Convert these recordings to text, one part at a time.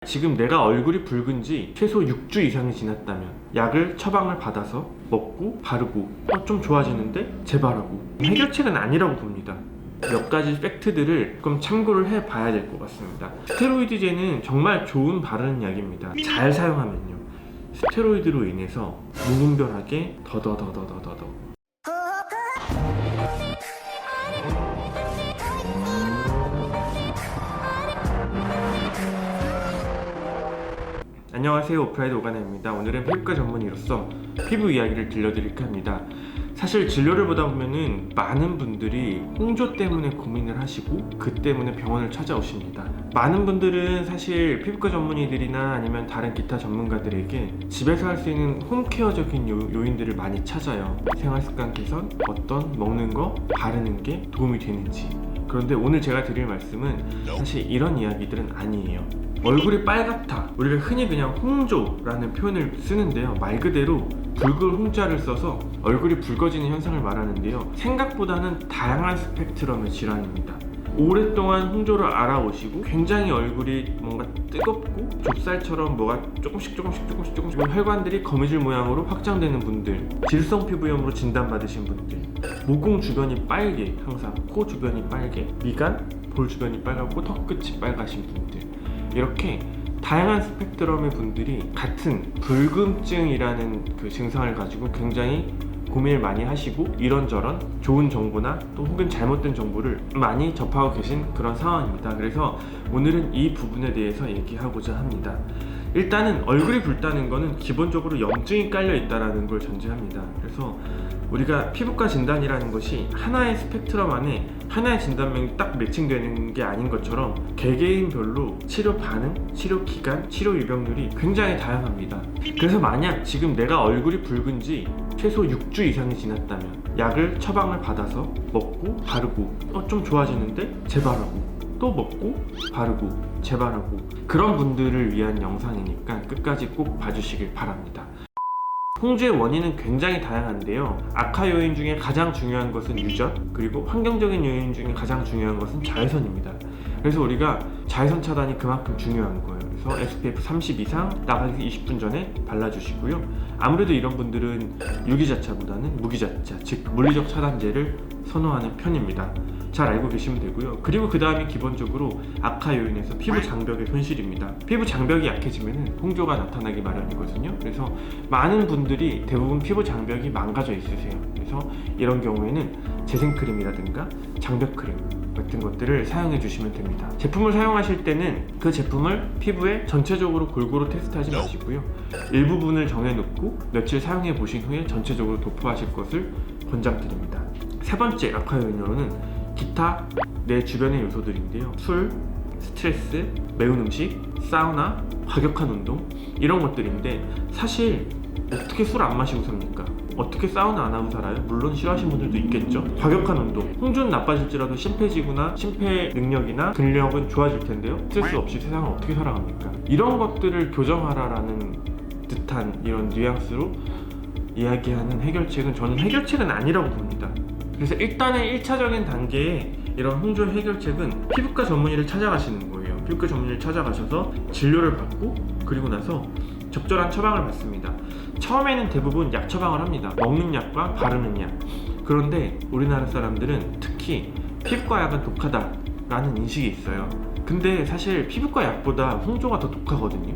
지금 내가 얼굴이 붉은 지 최소 6주 이상이 지났다면 약을 처방을 받아서 먹고 바르고 좀 좋아지는데 재발하고 해결책은 아니라고 봅니다. 몇 가지 팩트들을 조금 참고를 해봐야 될 것 같습니다. 스테로이드제는 정말 좋은 바르는 약입니다. 잘 사용하면요. 스테로이드로 인해서 무분별하게 더더더더더더 안녕하세요, 오프라이드 오가네입니다. 오늘은 피부과 전문의로서 피부 이야기를 들려드릴까 합니다. 사실 진료를 보다 보면은 많은 분들이 홍조 때문에 고민을 하시고 그 때문에 병원을 찾아오십니다. 많은 분들은 사실 피부과 전문의들이나 아니면 다른 기타 전문가들에게 집에서 할 수 있는 홈케어적인 요인들을 많이 찾아요. 생활습관 개선, 어떤 먹는 거, 바르는 게 도움이 되는지. 그런데 오늘 제가 드릴 말씀은 사실 이런 이야기들은 아니에요. 얼굴이 빨갛다, 우리가 흔히 그냥 홍조라는 표현을 쓰는데요, 말 그대로 붉은 홍자를 써서 얼굴이 붉어지는 현상을 말하는데요, 생각보다는 다양한 스펙트럼의 질환입니다. 오랫동안 홍조를 알아오시고 굉장히 얼굴이 뭔가 뜨겁고 좁쌀처럼 뭐가 조금씩 혈관들이 거미줄 모양으로 확장되는 분들, 질성 피부염으로 진단받으신 분들, 모공 주변이 빨개, 항상 코 주변이 빨개, 미간, 볼 주변이 빨갛고 턱 끝이 빨가신 분들, 이렇게 다양한 스펙트럼의 분들이 같은 붉음증이라는 그 증상을 가지고 굉장히 고민을 많이 하시고 이런저런 좋은 정보나 또 혹은 잘못된 정보를 많이 접하고 계신 그런 상황입니다. 그래서 오늘은 이 부분에 대해서 얘기하고자 합니다. 일단은 얼굴이 붉다는 거는 기본적으로 염증이 깔려 있다는 걸 전제합니다. 그래서 우리가 피부과 진단이라는 것이 하나의 스펙트럼 안에 하나의 진단명이 딱 매칭되는 게 아닌 것처럼 개개인별로 치료 반응, 치료 기간, 치료 유병률이 굉장히 다양합니다. 그래서 만약 지금 내가 얼굴이 붉은지 최소 6주 이상이 지났다면 약을 처방을 받아서 먹고 바르고 좀 좋아지는데 재발하고 또 먹고 바르고 재발하고, 그런 분들을 위한 영상이니까 끝까지 꼭 봐주시길 바랍니다. 홍조의 원인은 굉장히 다양한데요, 악화 요인 중에 가장 중요한 것은 유전, 그리고 환경적인 요인 중에 가장 중요한 것은 자외선입니다. 그래서 우리가 자외선 차단이 그만큼 중요한 거예요. 그래서 SPF 30 이상 나가기 20분 전에 발라주시고요. 아무래도 이런 분들은 유기자차보다는 무기자차, 즉 물리적 차단제를 선호하는 편입니다. 잘 알고 계시면 되고요. 그리고 그 다음에 기본적으로 악화 요인에서 피부 장벽의 손실입니다. 피부 장벽이 약해지면 홍조가 나타나기 마련이거든요. 그래서 많은 분들이 대부분 피부 장벽이 망가져 있으세요. 그래서 이런 경우에는 재생크림이라든가 장벽크림 같은 것들을 사용해 주시면 됩니다. 제품을 사용하실 때는 그 제품을 피부에 전체적으로 골고루 테스트하지 마시고요, 일부분을 정해놓고 며칠 사용해 보신 후에 전체적으로 도포하실 것을 권장드립니다. 세 번째 악화 요인으로는 기타 내 주변의 요소들인데요, 술, 스트레스, 매운 음식, 사우나, 과격한 운동, 이런 것들인데 사실 어떻게 술 안 마시고 삽니까? 어떻게 사우나 안 하고 살아요? 물론 싫어하시는 분들도 있겠죠. 과격한 운동, 홍조는 나빠질지라도 심폐지구나 심폐 능력이나 근력은 좋아질 텐데요, 스트레스 없이 세상을 어떻게 살아갑니까? 이런 것들을 교정하라라는 듯한 이런 뉘앙스로 이야기하는 해결책은 저는 해결책은 아니라고 봅니다. 그래서 일단의 1차적인 단계에 이런 홍조 해결책은 피부과 전문의를 찾아가시는 거예요. 피부과 전문의를 찾아가셔서 진료를 받고 그리고 나서 적절한 처방을 받습니다. 처음에는 대부분 약 처방을 합니다. 먹는 약과 바르는 약. 그런데 우리나라 사람들은 특히 피부과 약은 독하다라는 인식이 있어요. 근데 사실 피부과 약보다 홍조가 더 독하거든요.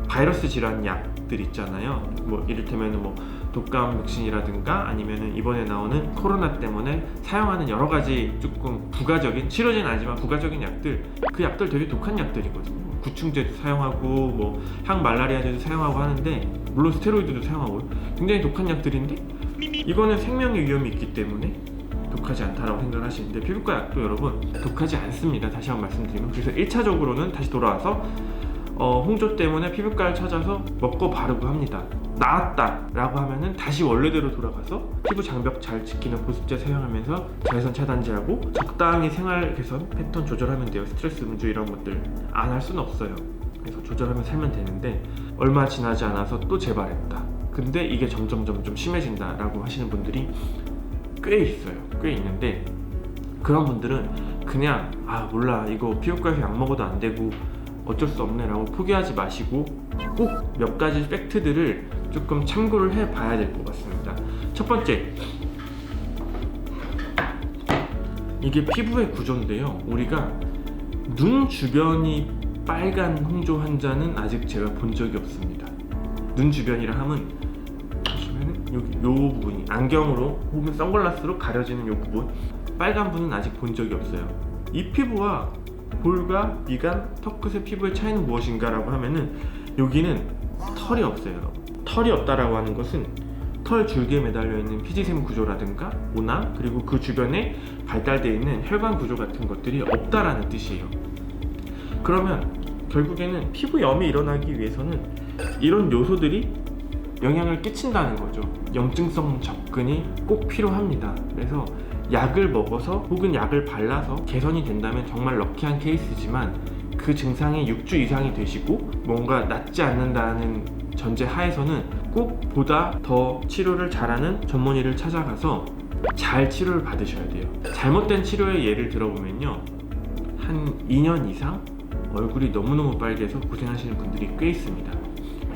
바이러스 질환 약들 있잖아요. 뭐 이를테면 독감 백신이라든가 아니면은 이번에 나오는 코로나 때문에 사용하는 여러 가지 조금 부가적인, 치료제는 아니지만 부가적인 약들, 그 약들 되게 독한 약들이거든요. 구충제도 사용하고 항말라리아제도 사용하고 하는데, 물론 스테로이드도 사용하고 굉장히 독한 약들인데 이거는 생명의 위험이 있기 때문에 독하지 않다라고 생각을 하시는데, 피부과 약도 여러분 독하지 않습니다. 다시 한번 말씀드리면. 그래서 1차적으로는 다시 돌아와서 홍조 때문에 피부과를 찾아서 먹고 바르고 합니다. 나았다 라고 하면은 다시 원래대로 돌아가서 피부 장벽 잘 지키는 보습제 사용하면서 자외선 차단제하고 적당히 생활 개선 패턴 조절하면 돼요. 스트레스 음주 이런 것들 안 할 수는 없어요. 그래서 조절하면 살면 되는데, 얼마 지나지 않아서 또 재발했다, 근데 이게 점점 심해진다 라고 하시는 분들이 꽤 있어요. 꽤 있는데, 그런 분들은 그냥 몰라, 이거 피부과에서 약 먹어도 안 되고 어쩔 수 없네 라고 포기하지 마시고 꼭 몇 가지 팩트들을 조금 참고를 해 봐야 될 것 같습니다. 첫 번째, 이게 피부의 구조인데요, 우리가 눈 주변이 빨간 홍조 환자는 아직 제가 본 적이 없습니다. 눈 주변이라 하면 보시면은 여기 요 부분이 안경으로 혹은 선글라스로 가려지는 요 부분, 빨간 분은 아직 본 적이 없어요. 이 피부와 볼과 미간, 턱끝의 피부의 차이는 무엇인가 라고 하면은 여기는 털이 없어요. 털이 없다라고 하는 것은 털 줄기에 매달려 있는 피지샘 구조라든가 모낭, 그리고 그 주변에 발달되어 있는 혈관 구조 같은 것들이 없다라는 뜻이에요. 그러면 결국에는 피부염이 일어나기 위해서는 이런 요소들이 영향을 끼친다는 거죠. 염증성 접근이 꼭 필요합니다. 그래서 약을 먹어서 혹은 약을 발라서 개선이 된다면 정말 럭키한 케이스지만, 그 증상이 6주 이상이 되시고 뭔가 낫지 않는다는 전제 하에서는 꼭 보다 더 치료를 잘하는 전문의를 찾아가서 잘 치료를 받으셔야 돼요. 잘못된 치료의 예를 들어보면요, 한 2년 이상 얼굴이 너무너무 빨개서 고생하시는 분들이 꽤 있습니다.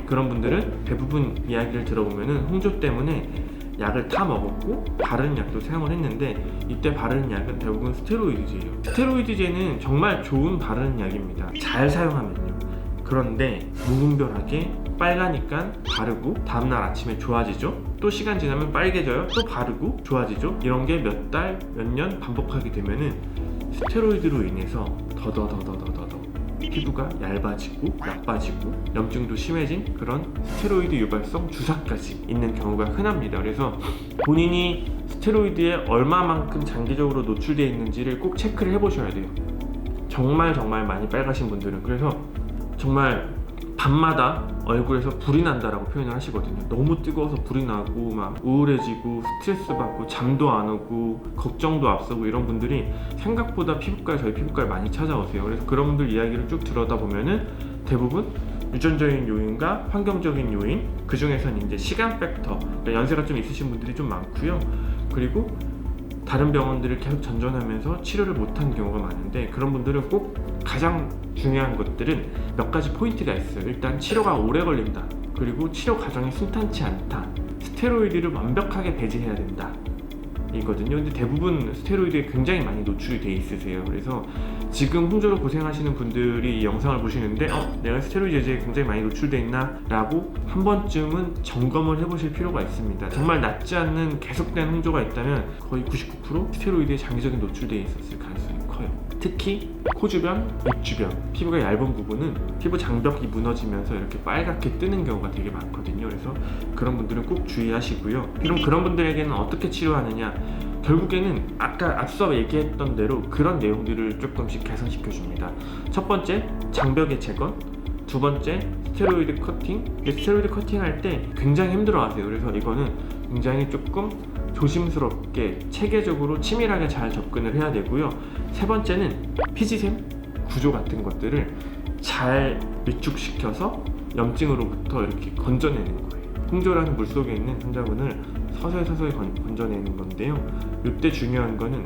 그런 분들은 대부분 이야기를 들어보면은 홍조 때문에 약을 타 먹었고 바르는 약도 사용을 했는데, 이때 바르는 약은 대부분 스테로이드제예요. 스테로이드제는 정말 좋은 바르는 약입니다, 잘 사용하면요. 그런데 무분별하게 빨가니까 바르고 다음날 아침에 좋아지죠, 또 시간 지나면 빨개져요, 또 바르고 좋아지죠. 이런 게 몇 달, 몇 년 반복하게 되면은 스테로이드로 인해서 더더더더더더 피부가 얇아지고 나빠지고 염증도 심해진 그런 스테로이드 유발성 주사까지 있는 경우가 흔합니다. 그래서 본인이 스테로이드에 얼마만큼 장기적으로 노출되어 있는지를 꼭 체크를 해보셔야 돼요. 정말 많이 빨가신 분들은. 그래서 정말 밤마다 얼굴에서 불이 난다라고 표현을 하시거든요. 너무 뜨거워서 불이 나고 막 우울해지고 스트레스 받고 잠도 안 오고 걱정도 앞서고, 이런 분들이 생각보다 저희 피부과에 많이 찾아오세요. 그래서 그런 분들 이야기를 쭉 들어다 보면은 대부분 유전적인 요인과 환경적인 요인, 그 중에서는 이제 시간 팩터, 그러니까 연세가 좀 있으신 분들이 좀 많고요. 그리고 다른 병원들을 계속 전전하면서 치료를 못한 경우가 많은데, 그런 분들은 꼭 가장 중요한 것들은 몇 가지 포인트가 있어요. 일단 치료가 오래 걸린다, 그리고 치료 과정이 순탄치 않다, 스테로이드를 완벽하게 배제해야 된다 이거든요. 근데 대부분 스테로이드에 굉장히 많이 노출이 돼 있으세요. 그래서 지금 홍조로 고생하시는 분들이 이 영상을 보시는데 내가 스테로이드 제제에 굉장히 많이 노출돼 있나? 라고 한 번쯤은 점검을 해보실 필요가 있습니다. 정말 낫지 않는 계속된 홍조가 있다면 거의 99% 스테로이드에 장기적인 노출되어 있었을 가능성이 커요. 특히 코 주변, 입 주변, 피부가 얇은 부분은 피부 장벽이 무너지면서 이렇게 빨갛게 뜨는 경우가 되게 많거든요. 그래서 그런 분들은 꼭 주의하시고요. 그럼 그런 분들에게는 어떻게 치료하느냐? 결국에는 아까 앞서 얘기했던 대로 그런 내용들을 조금씩 개선시켜 줍니다. 첫 번째, 장벽의 재건. 두 번째, 스테로이드 커팅. 스테로이드 커팅 할 때 굉장히 힘들어 하세요. 그래서 이거는 굉장히 조금 조심스럽게 체계적으로 치밀하게 잘 접근을 해야 되고요. 세 번째는 피지샘 구조 같은 것들을 잘 위축시켜서 염증으로부터 이렇게 건져내는 거예요. 홍조라는 물속에 있는 환자분을 서서히 건져내는 건데요. 이때 중요한 거는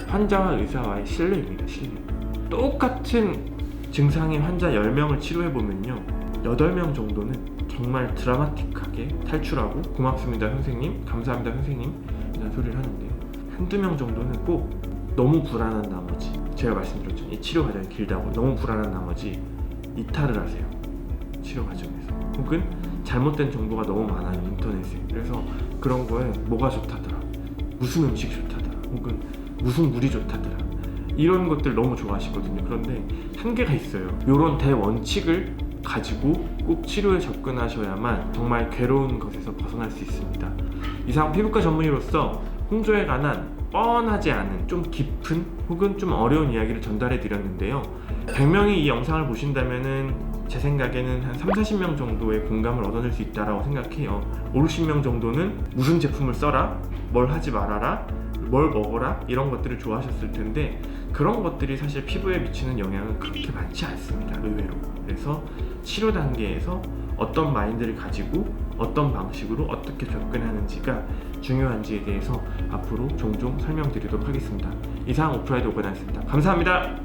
환자와 의사와의 신뢰입니다. 신뢰. 똑같은 증상의 환자 10명을 치료해보면요, 8명 정도는 정말 드라마틱하게 탈출하고 고맙습니다 선생님, 감사합니다 선생님 이런 소리를 하는데요, 한두 명 정도는 꼭 너무 불안한 나머지, 제가 말씀드렸죠, 이 치료 과정이 길다고 너무 불안한 나머지 이탈을 하세요. 치료 과정에서. 혹은 잘못된 정보가 너무 많아요, 인터넷에. 그래서 그런 거에 뭐가 좋다더라, 무슨 음식 좋다더라, 혹은 무슨 물이 좋다더라, 이런 것들 너무 좋아하시거든요. 그런데 한계가 있어요. 이런 대원칙을 가지고 꼭 치료에 접근하셔야만 정말 괴로운 것에서 벗어날 수 있습니다. 이상 피부과 전문의로서 홍조에 관한 뻔하지 않은 좀 깊은 혹은 좀 어려운 이야기를 전달해 드렸는데요. 100명이 이 영상을 보신다면은 제 생각에는 한 30-40명 정도의 공감을 얻어낼 수 있다고 생각해요. 50명 정도는 무슨 제품을 써라, 뭘 하지 말아라, 뭘 먹어라, 이런 것들을 좋아하셨을 텐데, 그런 것들이 사실 피부에 미치는 영향은 그렇게 많지 않습니다, 의외로. 그래서 치료 단계에서 어떤 마인드를 가지고 어떤 방식으로 어떻게 접근하는지가 중요한지에 대해서 앞으로 종종 설명드리도록 하겠습니다. 이상 오프라이드 오버나이스입니다. 감사합니다.